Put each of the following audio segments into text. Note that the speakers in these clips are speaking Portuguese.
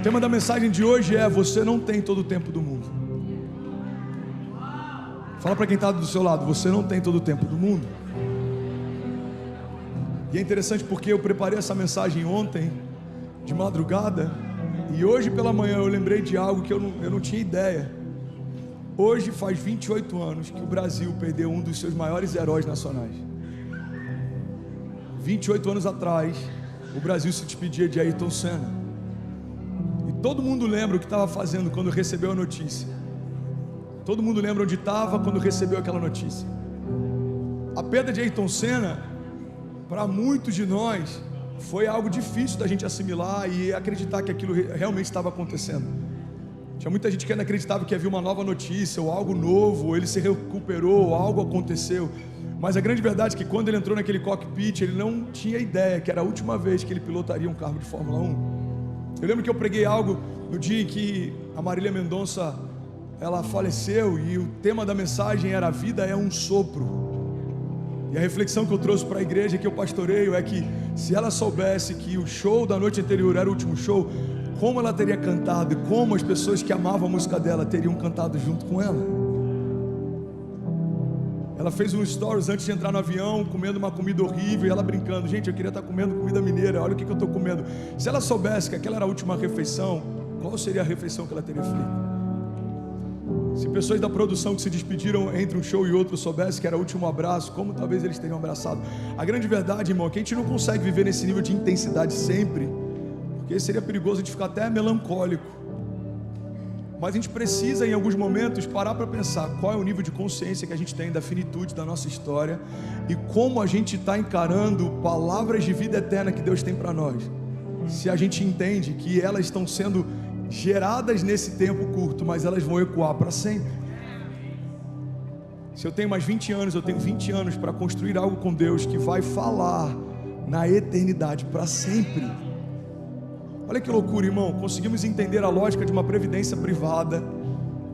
tema da mensagem de hoje é: você não tem todo o tempo do mundo. Fala para quem está do seu lado: você não tem todo o tempo do mundo. E é interessante porque eu preparei essa mensagem ontem de madrugada, e hoje pela manhã eu lembrei de algo que eu não tinha ideia. Hoje faz 28 anos que o Brasil perdeu um dos seus maiores heróis nacionais. 28 anos atrás, o Brasil se despedia de Ayrton Senna. E todo mundo lembra o que estava fazendo quando recebeu a notícia. Todo mundo lembra onde estava quando recebeu aquela notícia. A perda de Ayrton Senna, para muitos de nós, foi algo difícil da gente assimilar e acreditar que aquilo realmente estava acontecendo. Tinha muita gente que ainda acreditava que havia uma nova notícia, ou algo novo, ou ele se recuperou, ou algo aconteceu. Mas a grande verdade é que quando ele entrou naquele cockpit, ele não tinha ideia que era a última vez que ele pilotaria um carro de Fórmula 1. Eu lembro que eu preguei algo no dia em que a Marília Mendonça, ela faleceu, e o tema da mensagem era: a vida é um sopro. E a reflexão que eu trouxe para a igreja que eu pastoreio é que, se ela soubesse que o show da noite anterior era o último show, como ela teria cantado, e como as pessoas que amavam a música dela teriam cantado junto com ela. Ela fez um stories antes de entrar no avião, comendo uma comida horrível, e ela brincando: gente, eu queria estar comendo comida mineira, olha o que eu estou comendo. Se ela soubesse que aquela era a última refeição, qual seria a refeição que ela teria feito? Se pessoas da produção que se despediram entre um show e outro soubessem que era o último abraço, como talvez eles teriam abraçado. A grande verdade, irmão, é que a gente não consegue viver nesse nível de intensidade sempre, porque seria perigoso a gente ficar até melancólico. Mas a gente precisa, em alguns momentos, parar para pensar qual é o nível de consciência que a gente tem da finitude da nossa história e como a gente está encarando palavras de vida eterna que Deus tem para nós. Se a gente entende que elas estão sendo geradas nesse tempo curto, mas elas vão ecoar para sempre. Se eu tenho mais 20 anos, eu tenho 20 anos para construir algo com Deus que vai falar na eternidade para sempre. Olha que loucura, irmão. Conseguimos entender a lógica de uma previdência privada.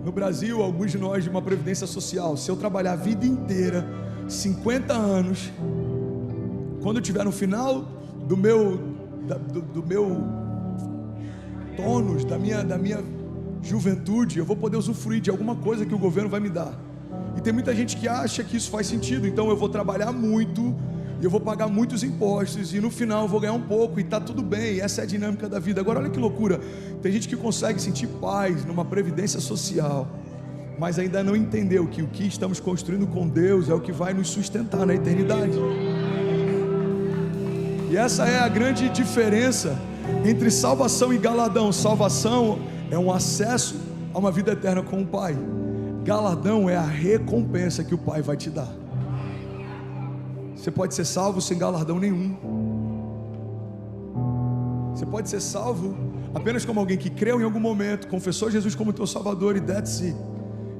No Brasil, alguns de nós de uma previdência social. Se eu trabalhar a vida inteira, 50 anos, quando eu estiver no final do meu tônus, da minha juventude, eu vou poder usufruir de alguma coisa que o governo vai me dar. E tem muita gente que acha que isso faz sentido. Então eu vou trabalhar muito, eu vou pagar muitos impostos, e no final eu vou ganhar um pouco, e está tudo bem. Essa é a dinâmica da vida. Agora olha que loucura, tem gente que consegue sentir paz numa previdência social, mas ainda não entendeu que o que estamos construindo com Deus é o que vai nos sustentar na eternidade. E essa é a grande diferença entre salvação e galardão. Salvação é um acesso a uma vida eterna com o Pai. Galardão é a recompensa que o Pai vai te dar. Você pode ser salvo sem galardão nenhum. Você pode ser salvo apenas como alguém que creu em algum momento, confessou Jesus como teu Salvador e that's it.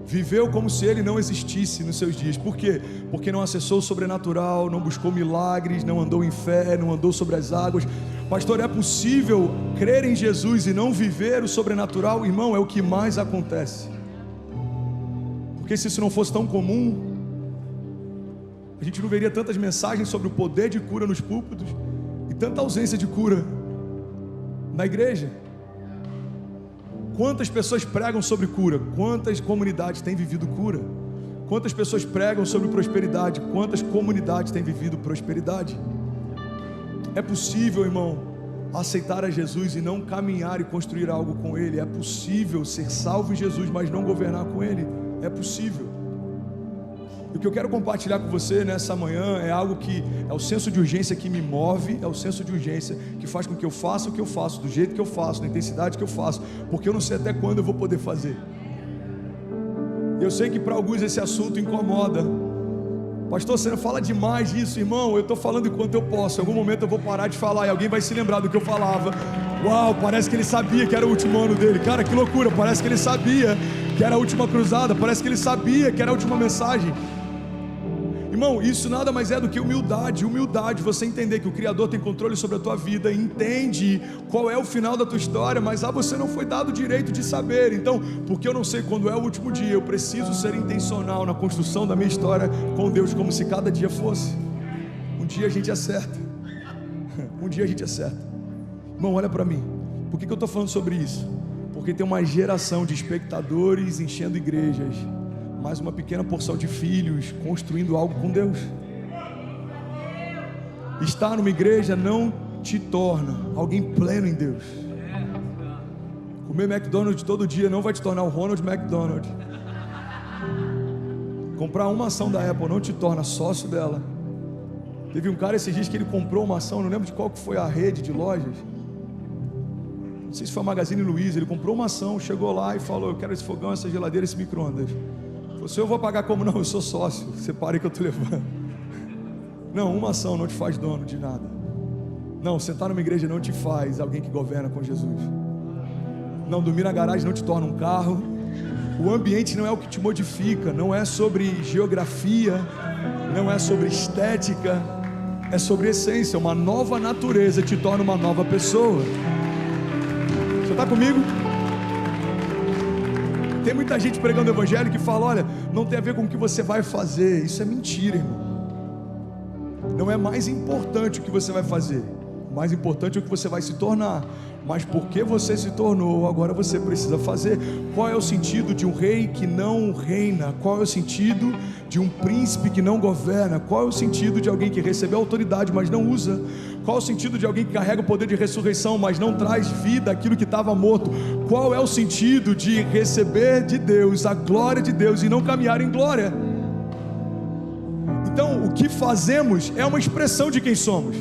Viveu como se Ele não existisse nos seus dias. Por quê? Porque não acessou o sobrenatural, não buscou milagres, não andou em fé, não andou sobre as águas. Pastor, é possível crer em Jesus e não viver o sobrenatural? Irmão, é o que mais acontece. Porque se isso não fosse tão comum, a gente não veria tantas mensagens sobre o poder de cura nos púlpitos e tanta ausência de cura na igreja. Quantas pessoas pregam sobre cura? Quantas comunidades têm vivido cura? Quantas pessoas pregam sobre prosperidade? Quantas comunidades têm vivido prosperidade? É possível, irmão, aceitar a Jesus e não caminhar e construir algo com Ele. É possível ser salvo em Jesus, mas não governar com Ele. É possível. E o que eu quero compartilhar com você nessa manhã é algo que é o senso de urgência que me move, é o senso de urgência que faz com que eu faça o que eu faço, do jeito que eu faço, na intensidade que eu faço, porque eu não sei até quando eu vou poder fazer. Eu sei que para alguns esse assunto incomoda. Pastor, você não fala demais disso, irmão. Eu estou falando enquanto eu posso. Em algum momento eu vou parar de falar e alguém vai se lembrar do que eu falava. Uau, parece que ele sabia que era o último ano dele. Cara, que loucura, parece que ele sabia que era a última cruzada, parece que ele sabia que era a última mensagem. Irmão, isso nada mais é do que humildade. Humildade, você entender que o Criador tem controle sobre a tua vida, entende qual é o final da tua história, mas você não foi dado o direito de saber. Então, porque eu não sei quando é o último dia, eu preciso ser intencional na construção da minha história com Deus, como se cada dia fosse. Um dia a gente acerta. Um dia a gente acerta. Irmão, olha para mim. Por que eu estou falando sobre isso? Porque tem uma geração de espectadores enchendo igrejas, mais uma pequena porção de filhos construindo algo com Deus. Estar numa igreja não te torna alguém pleno em Deus. Comer McDonald's todo dia não vai te tornar o Ronald McDonald. Comprar uma ação da Apple não te torna sócio dela. Teve um cara esses dias que ele comprou uma ação, não lembro de qual que foi a rede de lojas, não sei se foi a Magazine Luiza. Ele comprou uma ação, chegou lá e falou: eu quero esse fogão, essa geladeira, esse micro-ondas. Falou: eu vou pagar como? Não, eu sou sócio, separe que eu estou levando. Não, uma ação não te faz dono de nada. Não, sentar numa igreja não te faz alguém que governa com Jesus. Não, dormir na garagem não te torna um carro. O ambiente não é o que te modifica. Não é sobre geografia, não é sobre estética, é sobre essência. Uma nova natureza te torna uma nova pessoa. Você está comigo? Tem muita gente pregando o evangelho que fala: olha, não tem a ver com o que você vai fazer. Isso é mentira, irmão. Não é mais importante o que você vai fazer, o mais importante é o que você vai se tornar. Mas porque você se tornou, agora você precisa fazer. Qual é o sentido de um rei que não reina? Qual é o sentido de um príncipe que não governa? Qual é o sentido de alguém que recebeu autoridade, mas não usa? Qual é o sentido de alguém que carrega o poder de ressurreição, mas não traz vida àquilo que estava morto? Qual é o sentido de receber de Deus a glória de Deus e não caminhar em glória? Então, o que fazemos é uma expressão de quem somos.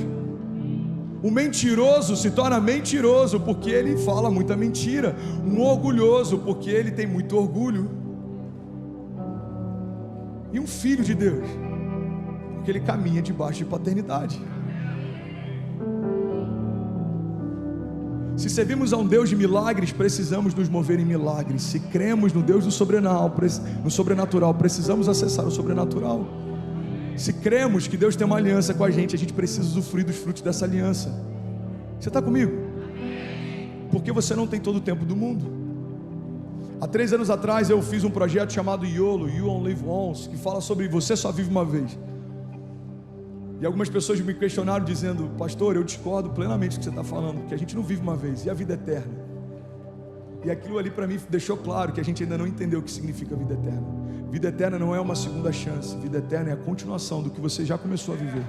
O mentiroso se torna mentiroso porque ele fala muita mentira. Um orgulhoso porque ele tem muito orgulho. E um filho de Deus porque ele caminha debaixo de paternidade. Se servimos a um Deus de milagres, precisamos nos mover em milagres. Se cremos no Deus do sobrenatural, precisamos acessar o sobrenatural. Se cremos que Deus tem uma aliança com a gente precisa usufruir dos frutos dessa aliança. Você está comigo? Porque você não tem todo o tempo do mundo. Há 3 anos atrás eu fiz um projeto chamado YOLO, You Only Live Once, que fala sobre você só vive uma vez. E algumas pessoas me questionaram dizendo: pastor, eu discordo plenamente do que você está falando, porque a gente não vive uma vez, e a vida eterna? E aquilo ali para mim deixou claro que a gente ainda não entendeu o que significa vida eterna. Vida eterna não é uma segunda chance. Vida eterna é a continuação do que você já começou a viver.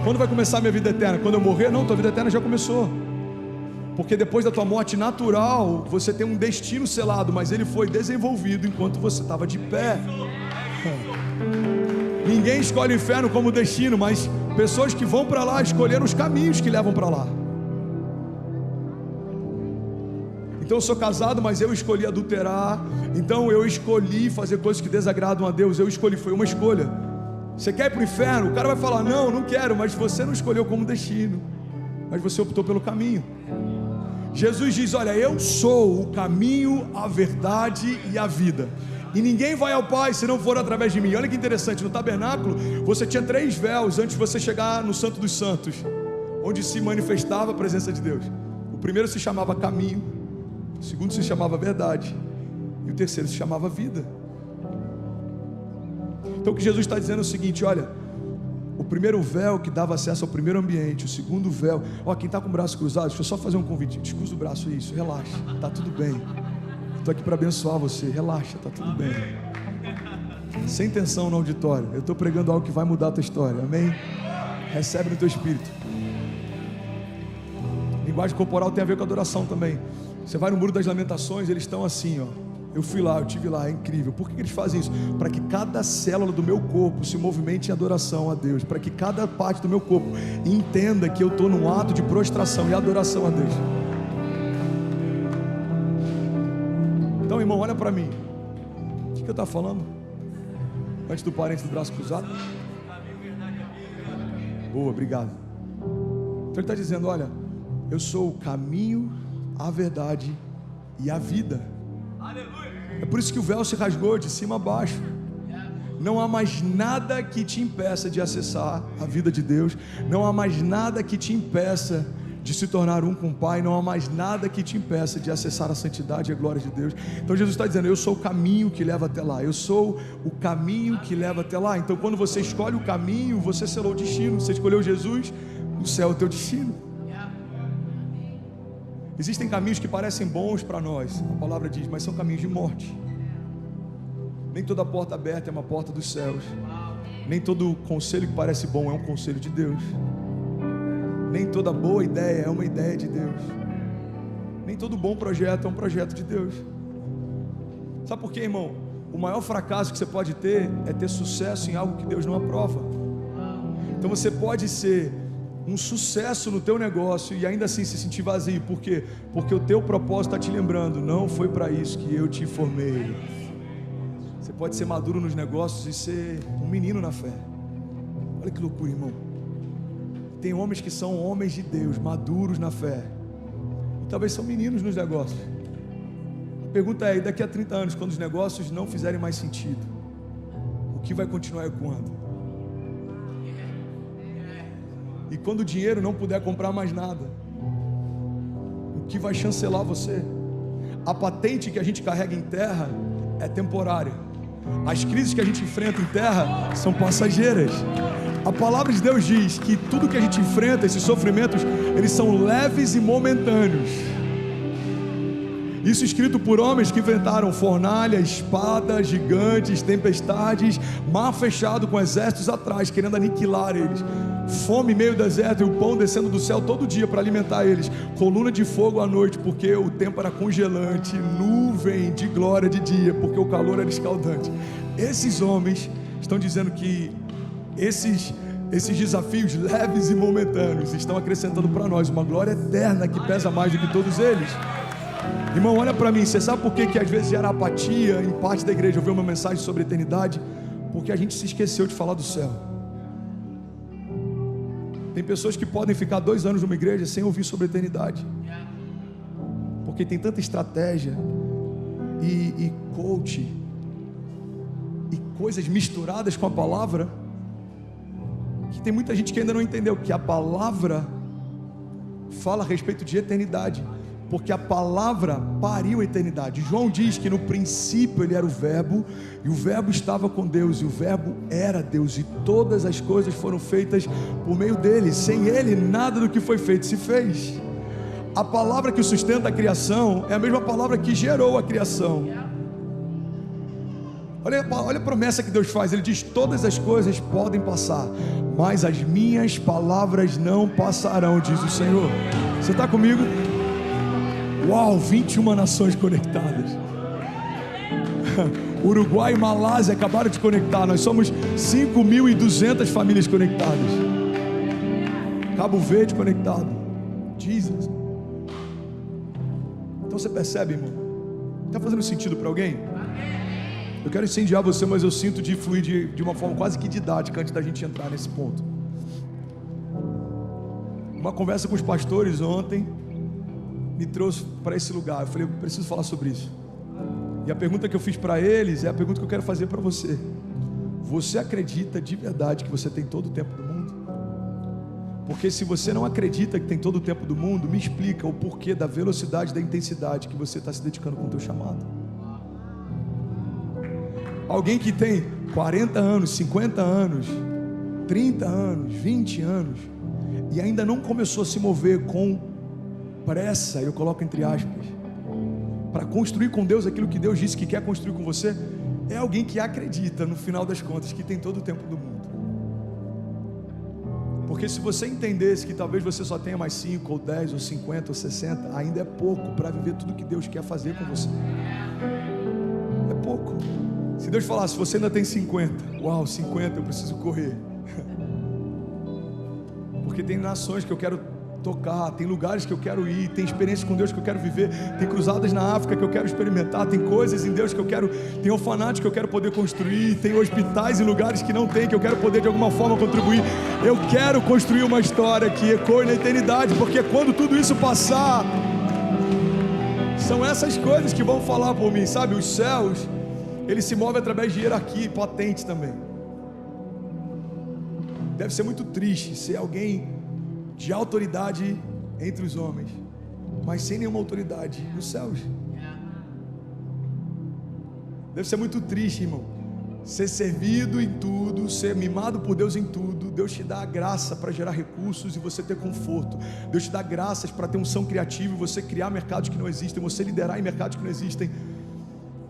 Quando vai começar a minha vida eterna? Quando eu morrer? Não, tua vida eterna já começou. Porque depois da tua morte natural, você tem um destino selado, mas ele foi desenvolvido enquanto você estava de pé. Ninguém escolhe o inferno como destino, mas pessoas que vão para lá escolheram os caminhos que levam para lá. Então eu sou casado, mas eu escolhi adulterar. Então eu escolhi fazer coisas que desagradam a Deus. Eu escolhi, foi uma escolha. Você quer ir para o inferno? O cara vai falar: não, não quero. Mas você não escolheu como destino, mas você optou pelo caminho. Jesus diz: olha, eu sou o caminho, a verdade e a vida, e ninguém vai ao Pai se não for através de mim. Olha que interessante, no tabernáculo você tinha 3 véus antes de você chegar no Santo dos Santos, onde se manifestava a presença de Deus. O primeiro se chamava caminho, o segundo se chamava verdade, e o terceiro se chamava vida. Então o que Jesus está dizendo é o seguinte: olha, o primeiro véu que dava acesso ao primeiro ambiente, o segundo véu, quem está com o braço cruzado, deixa eu só fazer um convite, descruza o braço, isso, relaxa, está tudo bem, estou aqui para abençoar você, relaxa, está tudo bem, sem tensão no auditório, eu estou pregando algo que vai mudar a tua história, amém? Recebe no teu espírito. Linguagem corporal tem a ver com adoração também. Você vai no Muro das Lamentações, eles estão assim, eu fui lá, eu estive lá, é incrível. Por que eles fazem isso? Para que cada célula do meu corpo se movimente em adoração a Deus, para que cada parte do meu corpo entenda que eu estou num ato de prostração e adoração a Deus. Então, irmão, olha para mim. O que eu estava falando? Antes do parênteses do braço cruzado? Boa, obrigado. Então ele está dizendo: olha, eu sou o caminho, a verdade e a vida. É por isso que o véu se rasgou de cima a baixo. Não há mais nada que te impeça de acessar a vida de Deus. Não há mais nada que te impeça de se tornar um com o Pai. Não há mais nada que te impeça de acessar a santidade e a glória de Deus. Então Jesus está dizendo: eu sou o caminho que leva até lá. Eu sou o caminho que leva até lá. Então quando você escolhe o caminho, você selou o destino. Você escolheu Jesus, o céu é o teu destino. Existem caminhos que parecem bons para nós, a palavra diz, mas são caminhos de morte. Nem toda porta aberta é uma porta dos céus. Nem todo conselho que parece bom é um conselho de Deus. Nem toda boa ideia é uma ideia de Deus. Nem todo bom projeto é um projeto de Deus. Sabe por quê, irmão? O maior fracasso que você pode ter é ter sucesso em algo que Deus não aprova. Então você pode ser um sucesso no teu negócio e ainda assim se sentir vazio. Por quê? Porque o teu propósito está te lembrando, não foi para isso que eu te formei. Você pode ser maduro nos negócios e ser um menino na fé. Olha que loucura, irmão. Tem homens que são homens de Deus, maduros na fé, e talvez são meninos nos negócios. A pergunta é, e daqui a 30 anos, quando os negócios não fizerem mais sentido, o que vai continuar ecoando? E quando o dinheiro não puder comprar mais nada, o que vai chancelar você? A patente que a gente carrega em terra é temporária. As crises que a gente enfrenta em terra são passageiras. A palavra de Deus diz que tudo que a gente enfrenta, esses sofrimentos, eles são leves e momentâneos. Isso escrito por homens que enfrentaram fornalha, espada, gigantes, tempestades, mar fechado com exércitos atrás, querendo aniquilar eles. Fome em meio ao deserto e o pão descendo do céu todo dia para alimentar eles. Coluna de fogo à noite, porque o tempo era congelante. Nuvem de glória de dia, porque o calor era escaldante. Esses homens estão dizendo que esses desafios leves e momentâneos estão acrescentando para nós uma glória eterna que pesa mais do que todos eles. Irmão, olha para mim, você sabe por que às vezes gera apatia em parte da igreja ouvir uma mensagem sobre a eternidade? Porque a gente se esqueceu de falar do céu. Tem pessoas que podem ficar 2 anos numa igreja sem ouvir sobre a eternidade, porque tem tanta estratégia e coach e coisas misturadas com a palavra, que tem muita gente que ainda não entendeu que a palavra fala a respeito de eternidade, porque a palavra pariu a eternidade. João diz que no princípio ele era o verbo, e o verbo estava com Deus, e o verbo era Deus, e todas as coisas foram feitas por meio dele. Sem ele nada do que foi feito se fez. A palavra que sustenta a criação é a mesma palavra que gerou a criação. Olha a promessa que Deus faz. Ele diz, todas as coisas podem passar, mas as minhas palavras não passarão, diz o Senhor. Você está comigo? Uau, 21 nações conectadas. Uruguai e Malásia acabaram de conectar. Nós somos 5.200 famílias conectadas. Cabo Verde conectado. Jesus. Então você percebe, irmão? Está fazendo sentido para alguém? Eu quero incendiar você, mas eu sinto de fluir de uma forma quase que didática antes da gente entrar nesse ponto. Uma conversa com os pastores ontem me trouxe para esse lugar. Eu falei, eu preciso falar sobre isso. E a pergunta que eu fiz para eles é a pergunta que eu quero fazer para você. Você acredita de verdade que você tem todo o tempo do mundo? Porque se você não acredita que tem todo o tempo do mundo, me explica o porquê da velocidade, da intensidade que você está se dedicando com o teu chamado. Alguém que tem 40 anos, 50 anos, 30 anos, 20 anos, e ainda não começou a se mover com pressa, eu coloco entre aspas, para construir com Deus aquilo que Deus disse que quer construir com você, é alguém que acredita, no final das contas, que tem todo o tempo do mundo. Porque se você entendesse que talvez você só tenha mais 5, ou 10, ou 50, ou 60, ainda é pouco para viver tudo que Deus quer fazer com você. É pouco. Se Deus falasse, você ainda tem 50, uau, 50, eu preciso correr. Porque tem nações que eu quero tocar, tem lugares que eu quero ir, tem experiências com Deus que eu quero viver, tem cruzadas na África que eu quero experimentar, tem coisas em Deus que eu quero, tem orfanatos que eu quero poder construir, tem hospitais em lugares que não tem, que eu quero poder de alguma forma contribuir. Eu quero construir uma história que ecoe na eternidade, porque quando tudo isso passar, são essas coisas que vão falar por mim, sabe? Os céus, eles se movem através de hierarquia e patentes também. Deve ser muito triste ser alguém de autoridade entre os homens, mas sem nenhuma autoridade nos céus. Deve ser muito triste, irmão, ser servido em tudo, ser mimado por Deus em tudo. Deus te dá a graça para gerar recursos e você ter conforto. Deus te dá graças para ter unção criativa e você criar mercados que não existem, você liderar em mercados que não existem.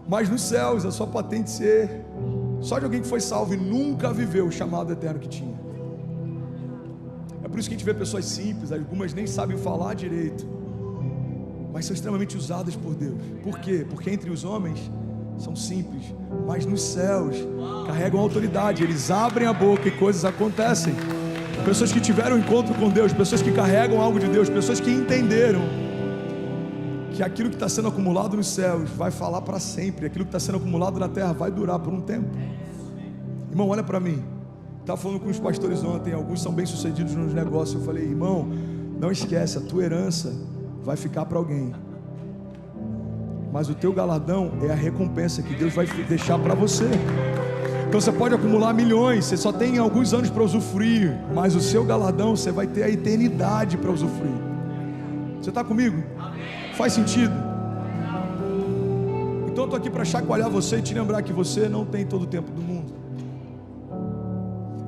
Mas nos céus, a sua patente ser só de alguém que foi salvo e nunca viveu o chamado eterno que tinha. É por isso que a gente vê pessoas simples, algumas nem sabem falar direito, mas são extremamente usadas por Deus. Por quê? Porque entre os homens são simples, mas nos céus carregam autoridade, eles abrem a boca e coisas acontecem. Pessoas que tiveram um encontro com Deus, pessoas que carregam algo de Deus, pessoas que entenderam que aquilo que está sendo acumulado nos céus vai falar para sempre, aquilo que está sendo acumulado na terra vai durar por um tempo. Irmão, olha para mim. Estava falando com os pastores ontem, alguns são bem sucedidos nos negócios. Eu falei, irmão, não esquece, a tua herança vai ficar para alguém, mas o teu galardão é a recompensa que Deus vai deixar para você. Então você pode acumular milhões, você só tem alguns anos para usufruir, mas o seu galardão você vai ter a eternidade para usufruir. Você está comigo? Faz sentido? Então eu estou aqui para chacoalhar você e te lembrar que você não tem todo o tempo do mundo.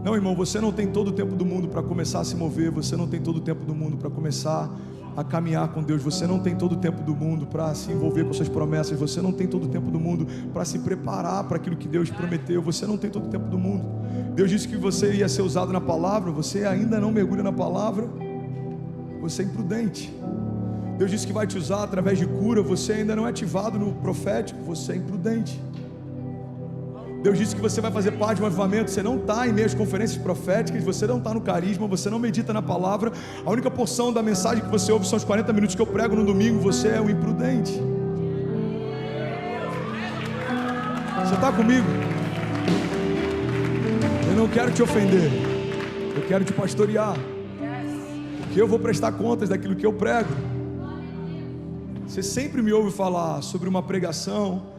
Não, irmão, você não tem todo o tempo do mundo para começar a se mover, você não tem todo o tempo do mundo para começar a caminhar com Deus, você não tem todo o tempo do mundo para se envolver com suas promessas, você não tem todo o tempo do mundo para se preparar para aquilo que Deus prometeu, você não tem todo o tempo do mundo. Deus disse que você ia ser usado na palavra, você ainda não mergulha na palavra, você é imprudente. Deus disse que vai te usar através de cura, você ainda não é ativado no profético, você é imprudente. Deus disse que você vai fazer parte de um avivamento, você não está em meio às conferências proféticas, você não está no carisma, você não medita na palavra, a única porção da mensagem que você ouve são os 40 minutos que eu prego no domingo, você é um imprudente. Você está comigo? Eu não quero te ofender, eu quero te pastorear, porque eu vou prestar contas daquilo que eu prego. Você sempre me ouve falar sobre uma pregação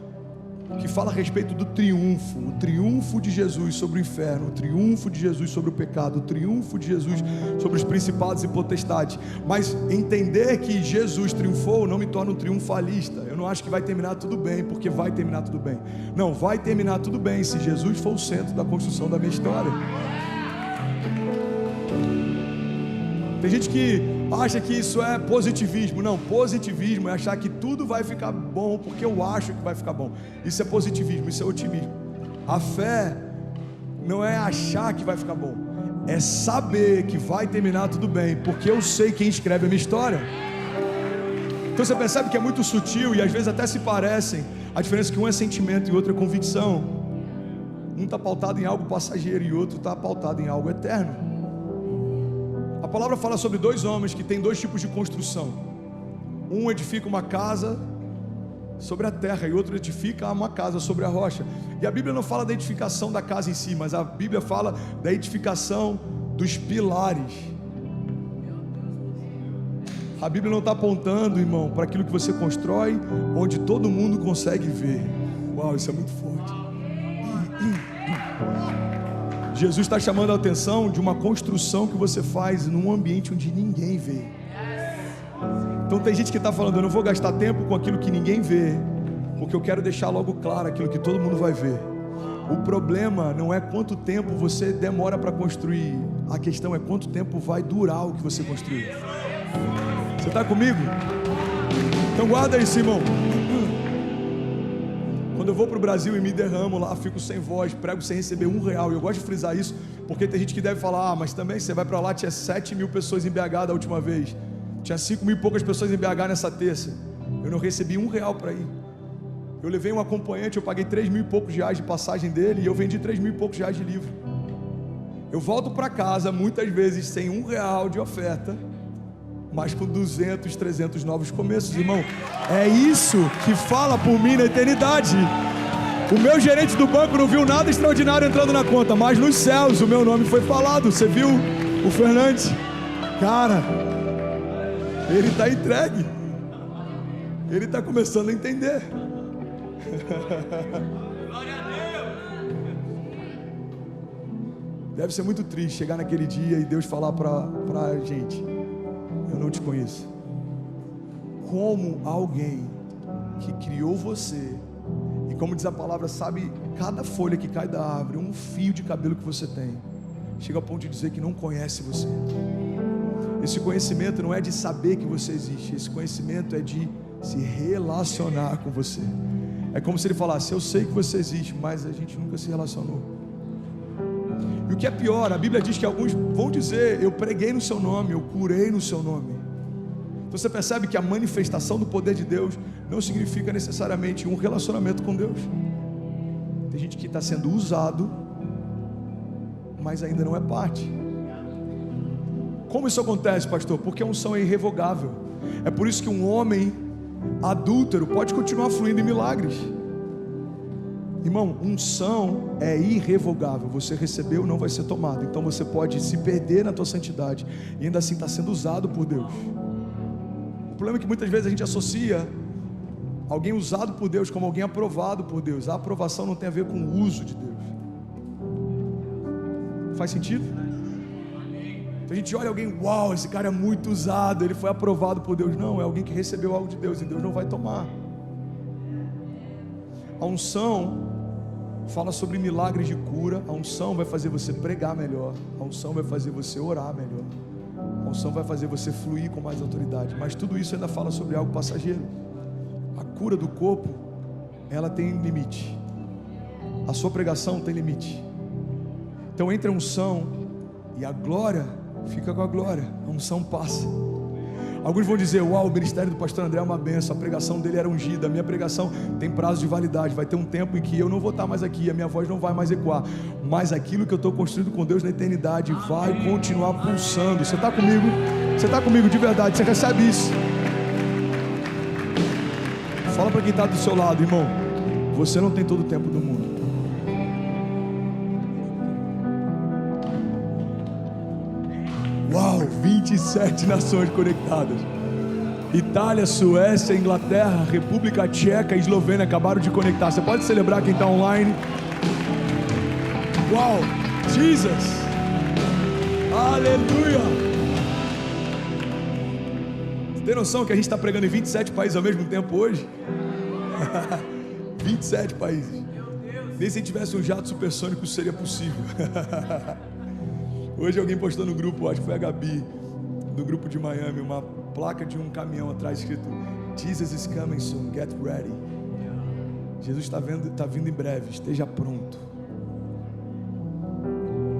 que fala a respeito do triunfo, o triunfo de Jesus sobre o inferno, o triunfo de Jesus sobre o pecado, o triunfo de Jesus sobre os principados e potestades. Mas entender que Jesus triunfou não me torna um triunfalista. Eu não acho que vai terminar tudo bem, porque vai terminar tudo bem. Não, vai terminar tudo bem se Jesus for o centro da construção da minha história. Tem gente que acha que isso é positivismo. Não, positivismo é achar que tudo vai ficar bom porque eu acho que vai ficar bom. Isso é positivismo, isso é otimismo. A fé não é achar que vai ficar bom, é saber que vai terminar tudo bem, porque eu sei quem escreve a minha história. Então você percebe que é muito sutil e às vezes até se parecem. A diferença é que um é sentimento e outro é convicção. Um está pautado em algo passageiro e outro está pautado em algo eterno. A palavra fala sobre dois homens que têm dois tipos de construção. Um edifica uma casa sobre a terra e outro edifica uma casa sobre a rocha. E a Bíblia não fala da edificação da casa em si, mas a Bíblia fala da edificação dos pilares. A Bíblia não está apontando, irmão, para aquilo que você constrói, onde todo mundo consegue ver. Uau, isso é muito forte. Jesus está chamando a atenção de uma construção que você faz num ambiente onde ninguém vê. Então tem gente que está falando, eu não vou gastar tempo com aquilo que ninguém vê, porque eu quero deixar logo claro aquilo que todo mundo vai ver. O problema não é quanto tempo você demora para construir, a questão é quanto tempo vai durar o que você construiu. Você está comigo? Então guarda isso, irmão. Quando eu vou para o Brasil e me derramo lá, fico sem voz, prego sem receber R$1. Eu gosto de frisar isso, porque tem gente que deve falar, mas também você vai para lá, tinha 7.000 pessoas em BH da última vez, tinha 5.000 e poucas pessoas em BH nessa terça, eu não recebi R$1 para ir. Eu levei um acompanhante, eu paguei 3.000 e poucos reais de passagem dele, e eu vendi 3.000 e poucos reais de livro. Eu volto para casa, muitas vezes sem R$1 de oferta, mas com 200, 300 novos começos, irmão. É isso que fala por mim na eternidade. O meu gerente do banco não viu nada extraordinário entrando na conta, mas nos céus o meu nome foi falado. Você viu o Fernandes? Cara, ele está entregue. Ele está começando a entender. Deve ser muito triste chegar naquele dia e Deus falar para a gente, eu não te conheço. Como alguém que criou você, e como diz a palavra, sabe cada folha que cai da árvore, um fio de cabelo que você tem, chega ao ponto de dizer que não conhece você. Esse conhecimento não é de saber que você existe, esse conhecimento é de se relacionar com você. É como se ele falasse: eu sei que você existe, mas a gente nunca se relacionou. E o que é pior, a Bíblia diz que alguns vão dizer: eu preguei no seu nome, eu curei no seu nome. Então você percebe que a manifestação do poder de Deus não significa necessariamente um relacionamento com Deus. Tem gente que está sendo usado, mas ainda não é parte. Como isso acontece, pastor? Porque a unção é irrevogável. É por isso que um homem adúltero pode continuar fluindo em milagres. Irmão, unção é irrevogável. Você recebeu, não vai ser tomado. Então você pode se perder na tua santidade e ainda assim está sendo usado por Deus. O problema é que muitas vezes a gente associa alguém usado por Deus como alguém aprovado por Deus. A aprovação não tem a ver com o uso de Deus. Faz sentido? Então a gente olha alguém: uau, esse cara é muito usado, ele foi aprovado por Deus. Não, é alguém que recebeu algo de Deus e Deus não vai tomar. A unção fala sobre milagres de cura. A unção vai fazer você pregar melhor. A unção vai fazer você orar melhor. A unção vai fazer você fluir com mais autoridade. Mas tudo isso ainda fala sobre algo passageiro. A cura do corpo, ela tem limite. A sua pregação tem limite. Então entre a unção e a glória, fica com a glória. A unção passa. Alguns vão dizer: uau, o ministério do pastor André é uma benção, a pregação dele era ungida, a minha pregação tem prazo de validade, vai ter um tempo em que eu não vou estar mais aqui, a minha voz não vai mais ecoar, mas aquilo que eu estou construindo com Deus na eternidade vai continuar pulsando. Você está comigo? Você está comigo de verdade? Você recebe isso? Fala para quem está do seu lado: irmão, você não tem todo o tempo do mundo. Uau, 27 nações conectadas. Itália, Suécia, Inglaterra, República Tcheca e Eslovênia acabaram de conectar. Você pode celebrar quem está online? Uau, Jesus, aleluia. Você tem noção que a gente está pregando em 27 países ao mesmo tempo hoje? 27 países. Nem se tivesse um jato supersônico isso seria possível. Hoje alguém postou no grupo, acho que foi a Gabi, do grupo de Miami, uma placa de um caminhão atrás escrito: Jesus is coming soon, get ready. Jesus está vindo em breve, esteja pronto.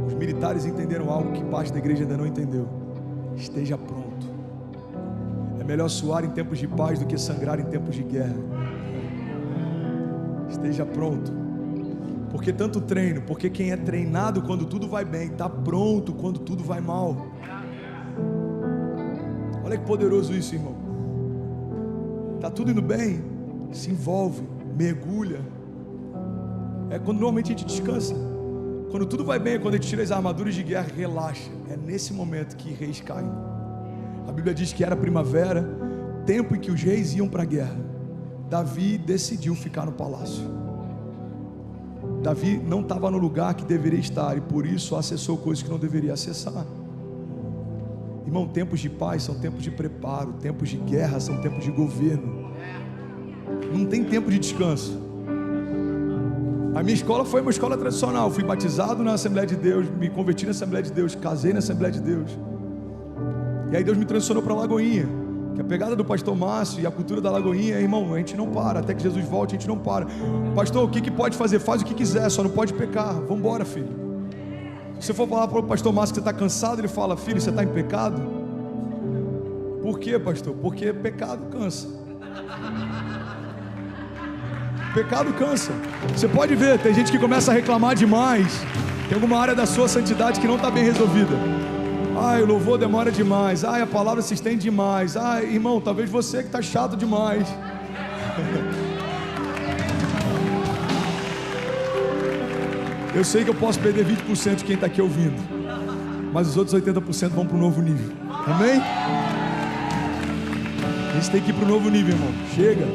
Os militares entenderam algo que parte da igreja ainda não entendeu: esteja pronto. É melhor suar em tempos de paz do que sangrar em tempos de guerra. Esteja pronto. Por que tanto treino? Porque quem é treinado quando tudo vai bem, está pronto quando tudo vai mal. Olha que poderoso isso, irmão. Está tudo indo bem, se envolve, mergulha. É quando normalmente a gente descansa. Quando tudo vai bem, é quando a gente tira as armaduras de guerra, relaxa. É nesse momento que reis caem. A Bíblia diz que era primavera, tempo em que os reis iam para a guerra. Davi decidiu ficar no palácio. Davi não estava no lugar que deveria estar e por isso acessou coisas que não deveria acessar. Irmão, tempos de paz são tempos de preparo, tempos de guerra são tempos de governo. Não tem tempo de descanso. A minha escola foi uma escola tradicional. Fui batizado na Assembleia de Deus, me converti na Assembleia de Deus, casei na Assembleia de Deus. E aí Deus me transicionou para a Lagoinha. Que a pegada do pastor Márcio e a cultura da Lagoinha, irmão, a gente não para, até que Jesus volte a gente não para. Pastor, o que pode fazer? Faz o que quiser, só não pode pecar. Vamos embora, filho. Se você for falar para o pastor Márcio que você está cansado, ele fala: filho, você está em pecado? Por quê, pastor? Porque pecado cansa. Pecado cansa. Você pode ver, tem gente que começa a reclamar demais. Tem alguma área da sua santidade que não está bem resolvida. Ai, o louvor demora demais. Ai, a palavra se estende demais. Ai, irmão, talvez você que está chato demais. Eu sei que eu posso perder 20% de quem está aqui ouvindo, mas os outros 80% vão para um novo nível. Amém? A gente tem que ir para um novo nível, irmão. Chega.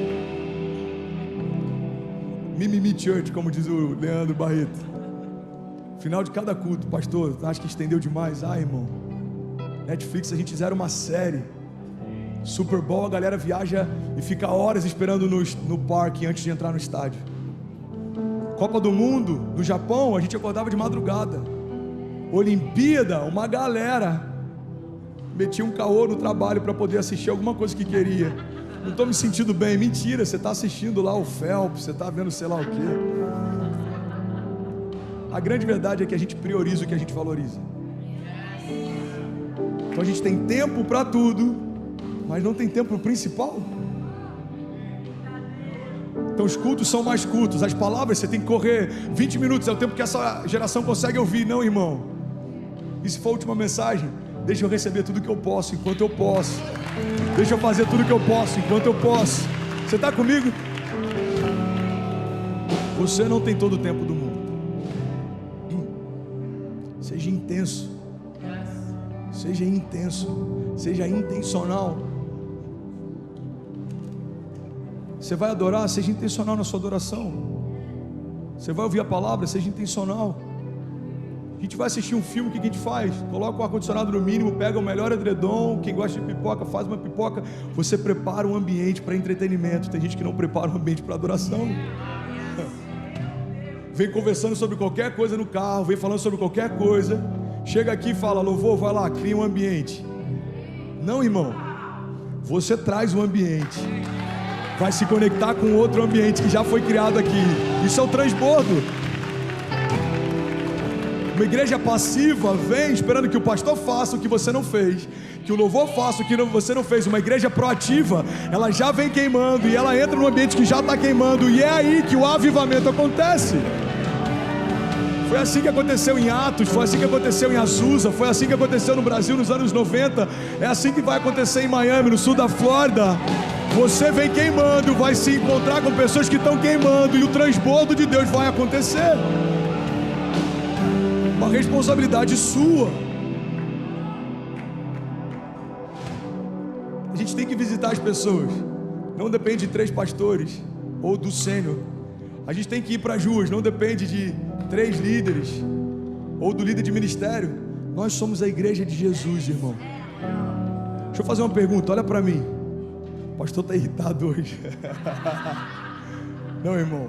Mimimi Church, como diz o Leandro Barreto. Final de cada culto: pastor, acho que estendeu demais. Ai, irmão, Netflix, a gente fizeram uma série. Super Bowl, a galera viaja e fica horas esperando no parque antes de entrar no estádio. Copa do Mundo, no Japão, a gente acordava de madrugada. Olimpíada, uma galera metia um caô no trabalho para poder assistir alguma coisa que queria. Não estou me sentindo bem. Mentira, você está assistindo lá o Phelps, você está vendo sei lá o quê. A grande verdade é que a gente prioriza o que a gente valoriza. Então a gente tem tempo para tudo, mas não tem tempo principal. Então os cultos são mais curtos, as palavras você tem que correr 20 minutos, é o tempo que essa geração consegue ouvir. Não, irmão, e se for a última mensagem, deixa eu receber tudo que eu posso, enquanto eu posso. Deixa eu fazer tudo que eu posso, enquanto eu posso. Você está comigo? Você não tem todo o tempo do mundo. Seja intenso. Seja intenso. Seja intencional. Você vai adorar, seja intencional na sua adoração. Você vai ouvir a palavra, seja intencional. A gente vai assistir um filme, o que a gente faz? Coloca o ar-condicionado no mínimo, pega o melhor edredom. Quem gosta de pipoca, faz uma pipoca. Você prepara um ambiente para entretenimento. Tem gente que não prepara um ambiente para adoração. Vem conversando sobre qualquer coisa no carro, vem falando sobre qualquer coisa. Chega aqui e fala, louvor, vai lá, cria um ambiente. Não, irmão. Você traz um ambiente. Vai se conectar com outro ambiente que já foi criado aqui. Isso é o transbordo. Uma igreja passiva vem esperando que o pastor faça o que você não fez, que o louvor faça o que você não fez. Uma igreja proativa, ela já vem queimando e ela entra no ambiente que já está queimando, e é aí que o avivamento acontece. Foi assim que aconteceu em Atos, foi assim que aconteceu em Azusa, foi assim que aconteceu no Brasil nos anos 90, é assim que vai acontecer em Miami, no sul da Flórida. Você vem queimando, vai se encontrar com pessoas que estão queimando, e o transbordo de Deus vai acontecer. Uma responsabilidade sua. A gente tem que visitar as pessoas. Não depende de 3 pastores ou do sênior. A gente tem que ir para as ruas. Não depende de 3 líderes ou do líder de ministério. Nós somos a igreja de Jesus, irmão. Deixa eu fazer uma pergunta, olha para mim. O pastor está irritado hoje. Não, irmão.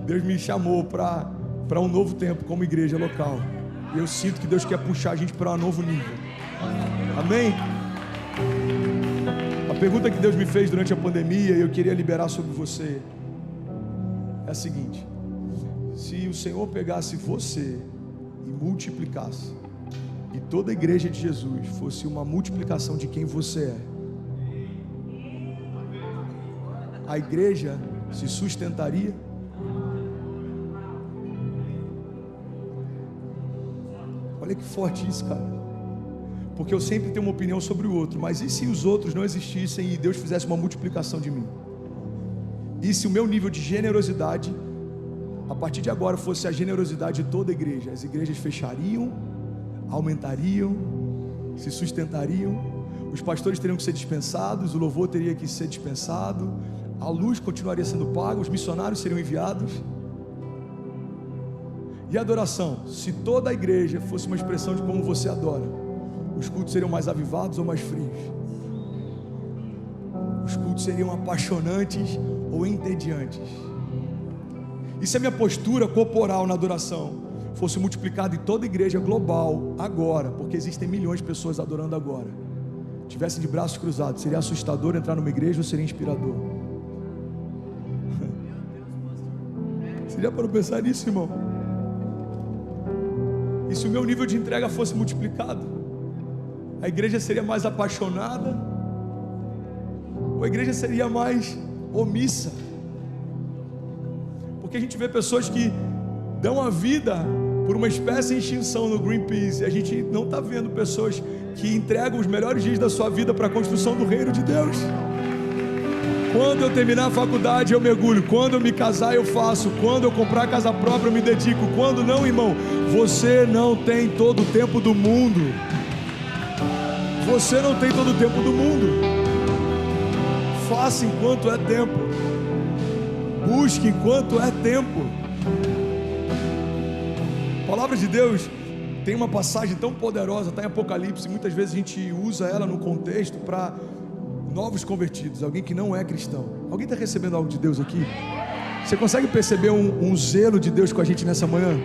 Deus me chamou para um novo tempo como igreja local. E eu sinto que Deus quer puxar a gente para um novo nível. Amém? A pergunta que Deus me fez durante a pandemia, e eu queria liberar sobre você, é a seguinte: se o Senhor pegasse você e multiplicasse, e toda a igreja de Jesus fosse uma multiplicação de quem você é, a igreja se sustentaria? Olha que forte isso, cara. Porque eu sempre tenho uma opinião sobre o outro, mas e se os outros não existissem e Deus fizesse uma multiplicação de mim? E se o meu nível de generosidade, a partir de agora, fosse a generosidade de toda a igreja? As igrejas fechariam, aumentariam, se sustentariam, os pastores teriam que ser dispensados, o louvor teria que ser dispensado, a luz continuaria sendo paga, os missionários seriam enviados. E a adoração? Se toda a igreja fosse uma expressão de como você adora, os cultos seriam mais avivados ou mais frios? Os cultos seriam apaixonantes ou entediantes? E se a minha postura corporal na adoração fosse multiplicada em toda a igreja global agora, porque existem milhões de pessoas adorando agora, tivesse de braços cruzados, seria assustador entrar numa igreja ou seria inspirador? Seria para pensar nisso, irmão? E se o meu nível de entrega fosse multiplicado, a igreja seria mais apaixonada ou a igreja seria mais omissa? Porque a gente vê pessoas que dão a vida por uma espécie de extinção no Greenpeace, e a gente não está vendo pessoas que entregam os melhores dias da sua vida para a construção do reino de Deus. Quando eu terminar a faculdade eu mergulho, quando eu me casar eu faço, quando eu comprar casa própria eu me dedico, quando não, irmão, você não tem todo o tempo do mundo. Você não tem todo o tempo do mundo. Faça enquanto é tempo. Busque enquanto é tempo. A palavra de Deus tem uma passagem tão poderosa, está em Apocalipse, muitas vezes a gente usa ela no contexto para novos convertidos, alguém que não é cristão. Alguém está recebendo algo de Deus aqui? Você consegue perceber um zelo de Deus com a gente nessa manhã?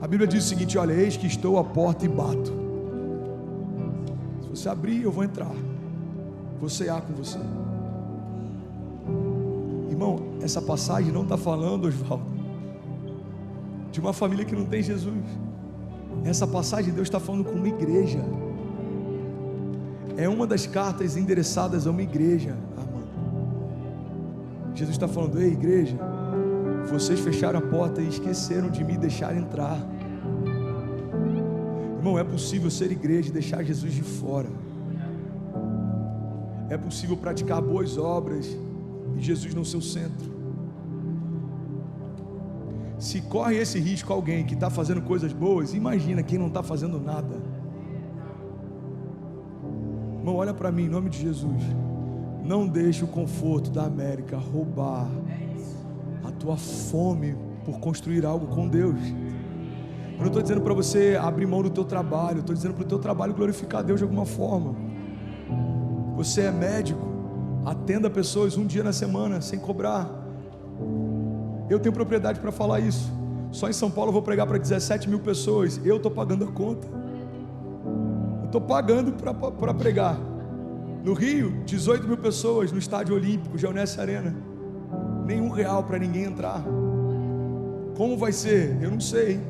A Bíblia diz o seguinte: olha, eis que estou à porta e bato. Se você abrir, eu vou entrar, vou cear com você. Irmão, essa passagem não está falando, Osvaldo, de uma família que não tem Jesus. Essa passagem Deus está falando com uma igreja. É uma das cartas endereçadas a uma igreja, Armando. Jesus está falando: ei, igreja, vocês fecharam a porta e esqueceram de me deixar entrar. Irmão, é possível ser igreja e deixar Jesus de fora. É possível praticar boas obras e Jesus não ser o centro. Se corre esse risco alguém que está fazendo coisas boas, imagina quem não está fazendo nada. Irmão, olha para mim, em nome de Jesus. Não deixe o conforto da América roubar a tua fome por construir algo com Deus. Eu não estou dizendo para você abrir mão do teu trabalho, eu estou dizendo para o teu trabalho glorificar Deus de alguma forma. Você é médico, atenda pessoas um dia na semana, sem cobrar. Eu tenho propriedade para falar isso. Só em São Paulo eu vou pregar para 17 mil pessoas. Eu estou pagando a conta. Eu estou pagando para pregar. No Rio, 18 mil pessoas no Estádio Olímpico, Geonesse Arena. Nenhum real para ninguém entrar. Como vai ser? Eu não sei.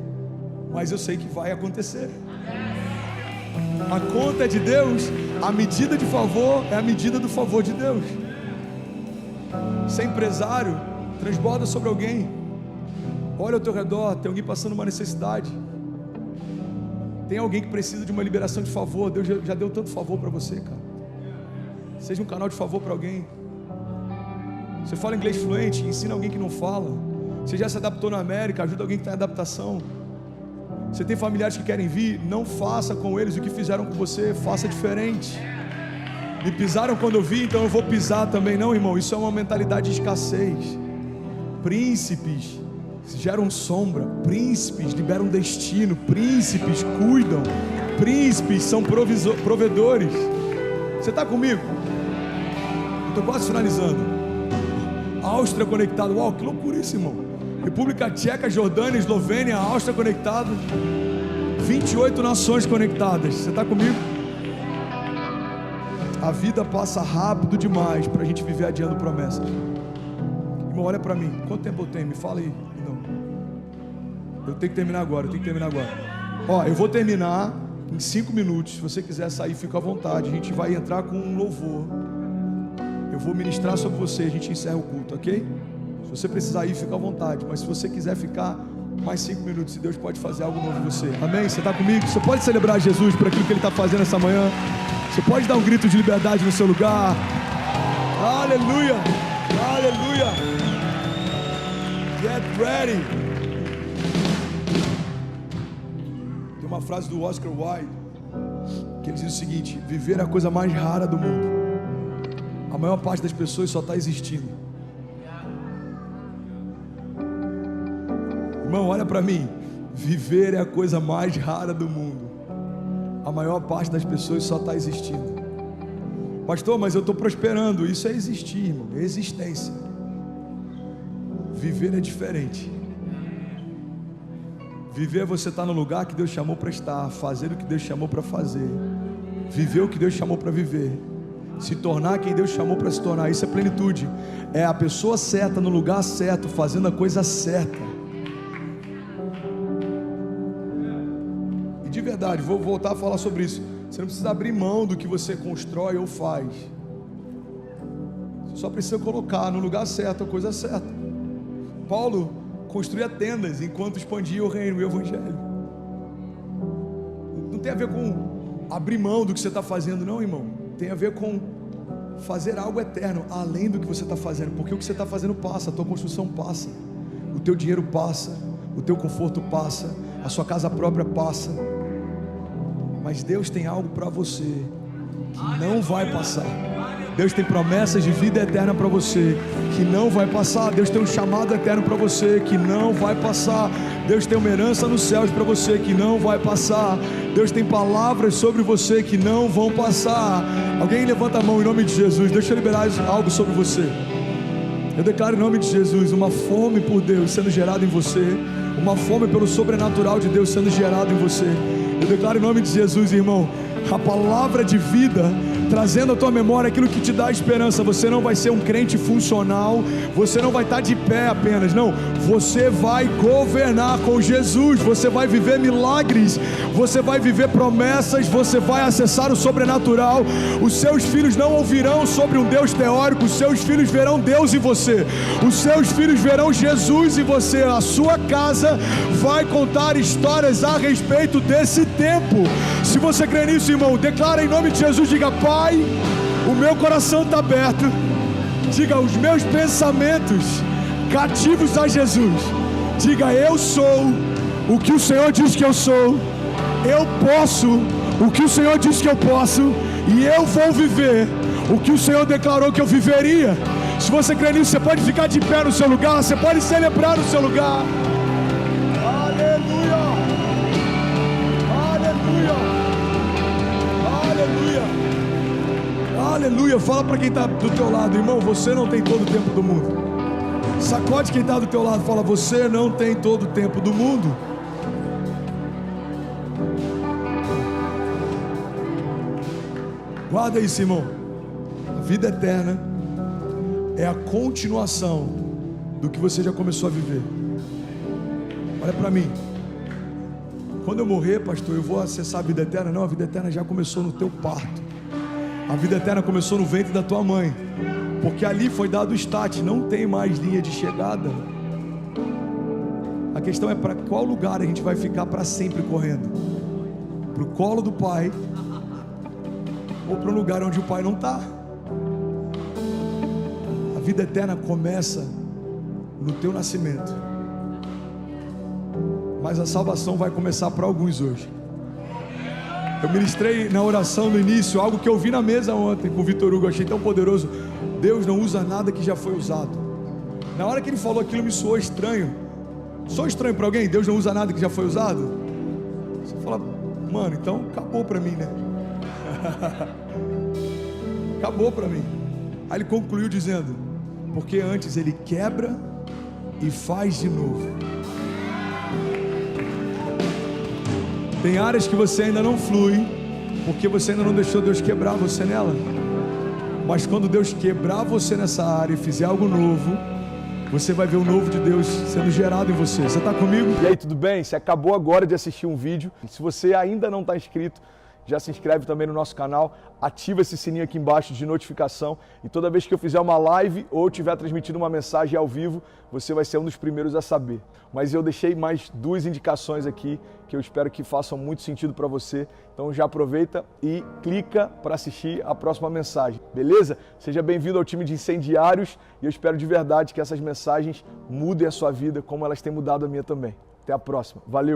Mas eu sei que vai acontecer. A conta é de Deus. A medida de favor é a medida do favor de Deus. Ser empresário, transborda sobre alguém. Olha ao teu redor, tem alguém passando uma necessidade. Tem alguém que precisa de uma liberação de favor. Deus já deu tanto favor para você, cara. Seja um canal de favor para alguém. Você fala inglês fluente, ensina alguém que não fala. Você já se adaptou na América, ajuda alguém que está em adaptação. Você tem familiares que querem vir, não faça com eles o que fizeram com você, faça diferente. Me pisaram quando eu vi, então eu vou pisar também. Não, irmão, isso é uma mentalidade de escassez. Príncipes geram sombra, príncipes liberam destino, príncipes cuidam, príncipes são provedores. Você está comigo? Estou quase finalizando. Áustria conectado, uau, que loucura isso, irmão. República Tcheca, Jordânia, Eslovênia, Áustria conectado, 28 nações conectadas. Você está comigo? A vida passa rápido demais para a gente viver adiando promessas. Irmão, olha para mim, quanto tempo eu tenho? Me fala aí. Não. Eu tenho que terminar agora, Ó, eu vou terminar em 5 minutos. Se você quiser sair, fica à vontade. A gente vai entrar com um louvor. Eu vou ministrar sobre você, a gente encerra o culto, ok? Se você precisar ir, fica à vontade. Mas se você quiser ficar mais 5 minutos, se Deus pode fazer algo novo em você. Amém? Você está comigo? Você pode celebrar Jesus por aquilo que Ele está fazendo essa manhã. Você pode dar um grito de liberdade no seu lugar. Aleluia! Aleluia! Get ready! Tem uma frase do Oscar Wilde que ele diz o seguinte: viver é a coisa mais rara do mundo. A maior parte das pessoas só está existindo. Irmão, olha para mim. Viver é a coisa mais rara do mundo. A maior parte das pessoas só está existindo. Pastor, mas eu estou prosperando. Isso é existir, irmão. É existência. Viver é diferente. Viver é você estar no lugar que Deus chamou para estar, fazer o que Deus chamou para fazer, viver o que Deus chamou para viver, se tornar quem Deus chamou para se tornar. Isso é plenitude. É a pessoa certa no lugar certo, fazendo a coisa certa. E de verdade, vou voltar a falar sobre isso. Você não precisa abrir mão do que você constrói ou faz. Você só precisa colocar no lugar certo a coisa certa. Paulo construía tendas enquanto expandia o reino e o evangelho. Não tem a ver com abrir mão do que você está fazendo, não, irmão. Tem a ver com fazer algo eterno além do que você está fazendo. Porque o que você está fazendo passa, a tua construção passa, o teu dinheiro passa, o teu conforto passa, a sua casa própria passa. Mas Deus tem algo para você que não vai passar. Deus tem promessas de vida eterna para você que não vai passar. Deus tem um chamado eterno para você que não vai passar. Deus tem uma herança nos céus para você que não vai passar. Deus tem palavras sobre você que não vão passar. Alguém levanta a mão em nome de Jesus. Deixa eu liberar algo sobre você. Eu declaro em nome de Jesus uma fome por Deus sendo gerada em você, uma fome pelo sobrenatural de Deus sendo gerado em você. Eu declaro em nome de Jesus, irmão, a palavra de vida trazendo à tua memória aquilo que te dá esperança. Você não vai ser um crente funcional, você não vai estar de pé apenas, não, você vai governar com Jesus, você vai viver milagres, você vai viver promessas, você vai acessar o sobrenatural. Os seus filhos não ouvirão sobre um Deus teórico, os seus filhos verão Deus em você, os seus filhos verão Jesus em você. A sua casa vai contar histórias a respeito desse tempo. Se você crê nisso, irmão, declara em nome de Jesus, diga: Pai, o meu coração está aberto, diga: os meus pensamentos cativos a Jesus, diga: eu sou o que o Senhor diz que eu sou, eu posso o que o Senhor diz que eu posso, e eu vou viver o que o Senhor declarou que eu viveria. Se você crê nisso, você pode ficar de pé no seu lugar, você pode celebrar no seu lugar. Aleluia, aleluia, aleluia, aleluia. Fala para quem está do teu lado: irmão, você não tem todo o tempo do mundo. Sacode quem está do teu lado, fala: você não tem todo o tempo do mundo. Guarda isso, irmão. A vida eterna é a continuação do que você já começou a viver. Olha para mim. Quando eu morrer, pastor, eu vou acessar a vida eterna? Não, a vida eterna já começou no teu parto. A vida eterna começou no ventre da tua mãe, porque ali foi dado o start, não tem mais linha de chegada. A questão é para qual lugar a gente vai ficar para sempre correndo: para o colo do Pai, ou para um lugar onde o Pai não está. A vida eterna começa no teu nascimento, mas a salvação vai começar para alguns hoje. Eu ministrei na oração no início algo que eu vi na mesa ontem com o Vitor Hugo, eu achei tão poderoso. Deus não usa nada que já foi usado. Na hora que ele falou aquilo, me soou estranho. Sou estranho para alguém? Deus não usa nada que já foi usado? Você fala: mano, então acabou para mim, né? Acabou para mim. Aí ele concluiu dizendo: porque antes ele quebra e faz de novo. Tem áreas que você ainda não flui, porque você ainda não deixou Deus quebrar você nela. Mas quando Deus quebrar você nessa área e fizer algo novo, você vai ver o novo de Deus sendo gerado em você. Você está comigo? E aí, tudo bem? Você acabou agora de assistir um vídeo. Se você ainda não está inscrito, já se inscreve também no nosso canal, ativa esse sininho aqui embaixo de notificação, e toda vez que eu fizer uma live ou estiver transmitindo uma mensagem ao vivo, você vai ser um dos primeiros a saber. Mas eu deixei mais 2 indicações aqui que eu espero que façam muito sentido para você. Então já aproveita e clica para assistir a próxima mensagem, beleza? Seja bem-vindo ao time de incendiários, e eu espero de verdade que essas mensagens mudem a sua vida como elas têm mudado a minha também. Até a próxima. Valeu!